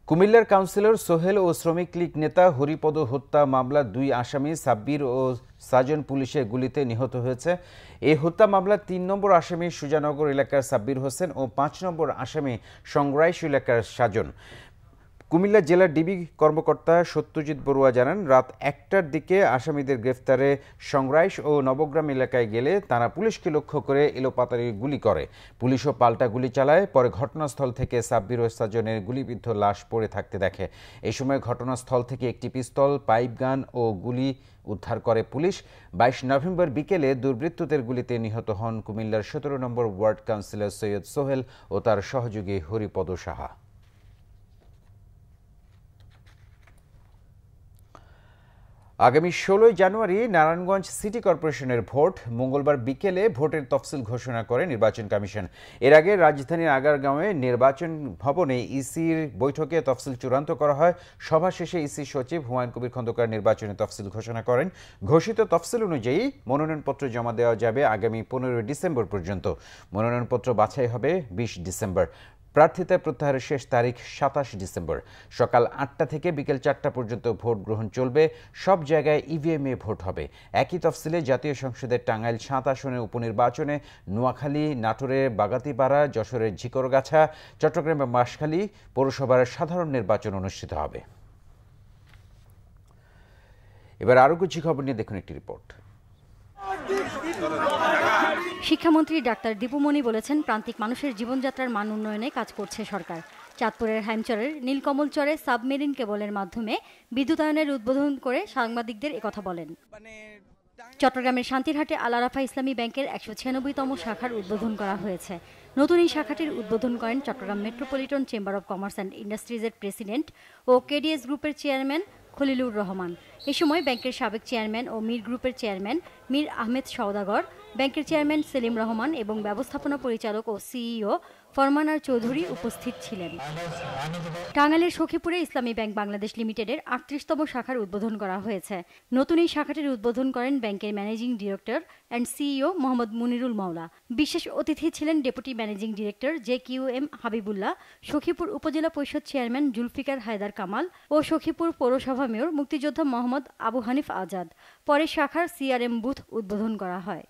কুমিল্লার কাউন্সিলর সোহেল ও শ্রমিক লীগ নেতা হরিপদ হত্যা মামলার 2 আসামি সাব্বির ও সাজন পুলিশের গুলিতে নিহত হয়েছে। এই হত্যা মামলার 3 নম্বর আসামি সুজানগর এলাকার সাব্বির হোসেন ও 5 নম্বর আসামি সংগ্রাইশ এলাকার সাজন। কুমিল্লা জেলার ডিবি কর্মকর্তা সত্যজিৎ বড়ুয়া জানান, রাত 1টার দিকে আসামিদের গ্রেফতারে সংগ্রাইশ ও নবগ্রাম এলাকায় গেলে তারা পুলিশকে লক্ষ্য করে এলোপাতাড়ি গুলি করে। পুলিশও পাল্টা গুলি চালায়। পরে ঘটনাস্থল থেকে সাব্বির ও সাজনের গুলিবিদ্ধ লাশ পড়ে থাকতে দেখে। এই সময় ঘটনাস্থল থেকে একটি পিস্তল, পাইপ গান ও গুলি উদ্ধার করে পুলিশ। 22 নভেম্বর বিকেলে দুর্বৃত্তদের গুলিতে নিহত হন কুমিল্লার 17 নম্বর ওয়ার্ড কাউন্সিলর সৈয়দ সোহেল ও তার সহযোগী হরিপদ সাহা। আগামী 16 জানুয়ারি নারায়ণগঞ্জ সিটি কর্পোরেশনের ভোট। মঙ্গলবার বিকেলে ভোটের তফসিল ঘোষণা করে নির্বাচন কমিশন। এর আগে রাজধানীর আগারগাঁওয়ে নির্বাচন ভবনে ইসির বৈঠকে তফসিল চূড়ান্ত করা হয়। সভা শেষে ইসি সচিব হুমায়ুন কবির খন্দকার নির্বাচনের তফসিল ঘোষণা করেন। ঘোষিত তফসিল অনুযায়ী মনোনয়নপত্র জমা দেওয়া যাবে আগামী 15 ডিসেম্বর পর্যন্ত। মনোনয়নপত্র বাছাই হবে 20 ডিসেম্বর। প্রার্থিতা প্রত্যাহারের শেষ তারিখ 27 ডিসেম্বর। সকাল 8টা থেকে বিকেল 4টা পর্যন্ত ভোট গ্রহণ চলবে। সব জায়গায় ইভিএমে ভোট হবে। একই তফসিলে জাতীয় সংসদের টাঙ্গাইল 7 আসনের উপনির্বাচনে নোয়াখালী, নাটোরের বাগাতিপাড়া, যশোরের ঝিকরগাছা, চট্টগ্রামের বাঁশখালী পৌরসভার সাধারণ নির্বাচন অনুষ্ঠিত হবে। এবার আরও কিছু খবর নিয়ে দেখুন একটি রিপোর্ট। শিক্ষামন্ত্রী ডাক্তার দীপুমণি বলেছেন, প্রান্তিক মানুষের জীবনযাত্রার মান উন্নয়নে কাজ করছে সরকার। চাঁদপুরের হাইমচরের নীলকমলচরে সাবমেরিন কেবলের মাধ্যমে বিদ্যুতায়নের উদ্বোধন করে সাংবাদিকদের একথা বলেন। চট্টগ্রামের শান্তিরহাটে আল আরাফা ইসলামী ব্যাংকের 196তম শাখার উদ্বোধন করা হয়েছে। নতুন এই শাখাটির উদ্বোধন করেন Chittagong metropolitan chamber of commerce and ইন্ডাস্ট্রিজের প্রেসিডেন্ট ও কেডিএস গ্রুপের চেয়ারম্যান খলিলুর রহমান। এ সময় ব্যাংকের সাবেক চেয়ারম্যান ও মীর গ্রুপের চেয়ারম্যান মীর আহমেদ সওদাগর, ব্যাংকের চেয়ারম্যান সেলিম রহমান এবং ব্যবস্থাপনা পরিচালক ও সিইও ফরমানার চৌধুরী উপস্থিত ছিলেন। টাঙ্গাইলের সখীপুরে ইসলামী ব্যাংক বাংলাদেশ লিমিটেডের 38তম শাখার উদ্বোধন করা হয়েছে। নতুন এই শাখাটির উদ্বোধন করেন ব্যাংকের managing director and CEO Mohammad Munirul মাওলা। বিশেষ অতিথি ছিলেন deputy managing director JQM Habibullah, Sakhipur উপজেলা পরিষদ চেয়ারম্যান জুলফিকার হায়দার কামাল ও সখীপুর পৌরসভা মেয়র মুক্তিযোদ্ধা মোহাম্মদ আবু হানিফ আজাদ। পরে শাখার CRM বুথ উদ্বোধন করা হয়।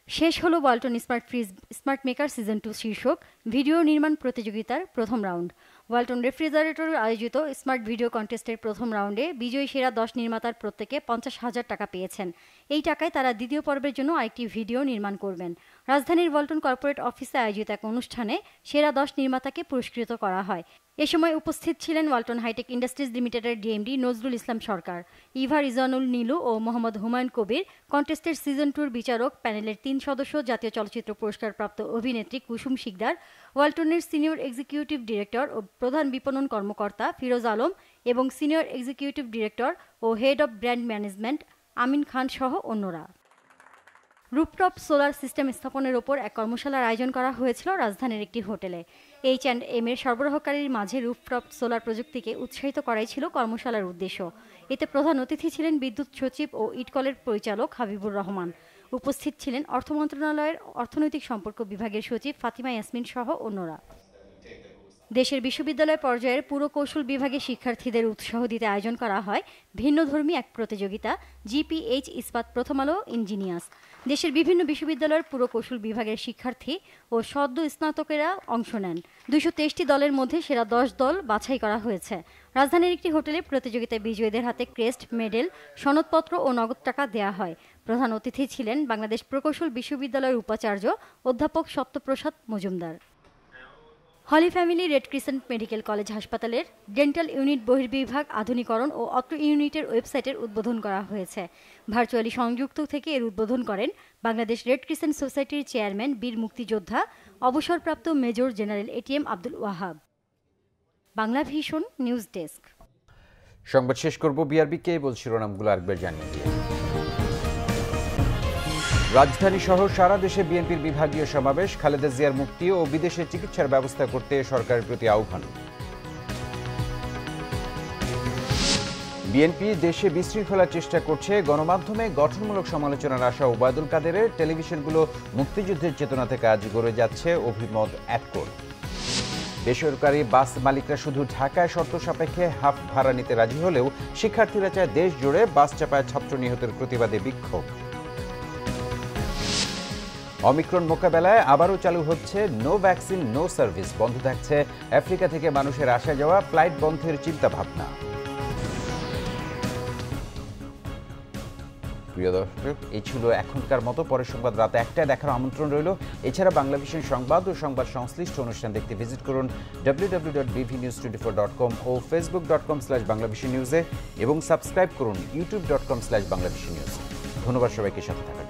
শেষ হলো Walton smart fridge smart maker season 2 শীর্ষক ভিডিও নির্মাণ প্রতিযোগিতার প্রথম রাউন্ড। ওয়ালটন রেফ্রিজারেটর আয়োজিত স্মার্ট ভিডিও কন্টেস্টের প্রথম রাউন্ডে বিজয়ী সেরা 10 নির্মাতার প্রত্যেকে 50,000 টাকা পেয়েছেন। এই টাকায় তারা দ্বিতীয় পর্বের জন্য আরেকটি ভিডিও নির্মাণ করবেন। রাজধানীর ওয়ালটন কর্পোরেট অফিসে আয়োজিত এক অনুষ্ঠানে সেরা 10 নির্মাতাকে পুরস্কৃত করা হয়। এ সময় উপস্থিত ছিলেন ওয়ালটন হাইটেক ইন্ডাস্ট্রিজ লিমিটেডের DMD নজরুল ইসলাম সরকার, ইভা রিজওয়ানুল নীলু ও মোহাম্মদ হুমায়ুন কবির, কন্টেস্টের সিজন 2 বিচারক প্যানেলের 3 সদস্য, জাতীয় চলচ্চিত্র পুরস্কারপ্রাপ্ত অভিনেত্রী কুসুম শিকদার, ওয়ালটনের সিনিয়র এক্সিকিউটিভ ডিরেক্টর ও প্রধান বিপণন কর্মকর্তা ফিরোজ আলম এবং সিনিয়র এক্সিকিউটিভ ডিরেক্টর ও head of brand management Amin Khan সহ অন্যরা। রুফটপ সোলার সিস্টেম স্থাপনের ওপর এক কর্মশালার আয়োজন করা হয়েছিল রাজধানীর একটি হোটেলে। H&M এর সরবরাহকারীর মাঝে রুফটপ সোলার প্রযুক্তিকে উৎসাহিত করাই ছিল কর্মশালার উদ্দেশ্য। এতে প্রধান অতিথি ছিলেন বিদ্যুৎ সচিব ও ইটকলের পরিচালক হাবিবুর রহমান। উপস্থিত ছিলেন অর্থ মন্ত্রণালয়ের অর্থনৈতিক সম্পর্ক বিভাগের সচিব ফাতিমা ইয়াসমিন সহ অন্যরা। দেশের বিশ্ববিদ্যালয় পর্যায়ের পুরকৌশল বিভাগে শিক্ষার্থীদের উৎসাহ দিতে আয়োজন করা হয় ভিন্নধর্মী এক প্রতিযোগিতা GPH ইস্পাত প্রথম আলো ইঞ্জিনিয়ার্স। দেশের বিভিন্ন বিশ্ববিদ্যালয়ের পুরকৌশল বিভাগের শিক্ষার্থী ও সদ্য স্নাতকেরা অংশ নেন। 223টি দলের মধ্যে সেরা 10 দল বাছাই করা হয়েছে। রাজধানীর একটি হোটেলে প্রতিযোগিতায় বিজয়ীদের হাতে ক্রেস্ট, মেডেল, সনদপত্র ও নগদ টাকা দেয়া হয়। প্রধান অতিথি ছিলেন বাংলাদেশ প্রকৌশল বিশ্ববিদ্যালয়ের উপাচার্য অধ্যাপক Satyaprasad Majumdar. Holy family red crescent medical college হাসপাতালের ডেন্টাল ইউনিট বহির্বিভাগ আধুনিকরণ ও অত্র ইউনিটের ওয়েবসাইটের উদ্বোধন করা হয়েছে। ভার্চুয়ালি সংযুক্ত থেকে এর উদ্বোধন করেন বাংলাদেশ রেড ক্রিসেন্ট সোসাইটির চেয়ারম্যান বীর মুক্তিযোদ্ধা অবসরপ্রাপ্ত major general ATM Abdul Wahab. Bangla vision news desk. সংবাদ শেষ করব BRB কেবল শিরোনামগুলো আরেকবার জানিয়ে দিয়ে। রাজধানী সহ সারা দেশে বিএনপির বিভাগীয় সমাবেশ, খালেদা জিয়ার মুক্তি ও বিদেশে চিকিৎসার ব্যবস্থা করতে সরকারের প্রতি আহ্বান। বিএনপি দেশে বিশৃঙ্খলার চেষ্টা করছে, গণমাধ্যমে গঠনমূলক সমালোচনার আশা ওবায়দুল কাদেরের। টেলিভিশনগুলো মুক্তিযুদ্ধের চেতনাতে কাজ করে যাচ্ছে, অভিমত অ্যাডকোর। বেসরকারি বাস মালিকরা শুধু ঢাকায় শর্ত সাপেক্ষে হাফ ভাড়া নিতে রাজি হলেও শিক্ষার্থীরা চায় দেশ জুড়ে বাস চাপায় ছাত্র নিহতের প্রতিবাদে বিক্ষোভ। অমিক্রন মোকাবেলায় আবারও চালু হচ্ছে নো ভ্যাকসিন নো সার্ভিস, বন্ধ থাকছে আফ্রিকা থেকে মানুষের আসা যাওয়া, ফ্লাইট বন্ধের চিন্তাভাবনা। প্রিয় দর্শক, এই ছিল এখনকার মতো। পরের সংবাদ রাত 1টায় দেখার আমন্ত্রণ রইল। এছাড়া বাংলা ভিশন সংবাদ ও সংবাদ সংশ্লিষ্ট অনুষ্ঠান দেখতে ভিজিট করুন www.bvnews24.com ও facebook.com/banglavishnewse এবং সাবস্ক্রাইব করুন youtube.com/banglavishnnews। ধন্যবাদ সবাইকে সাথে থাকার।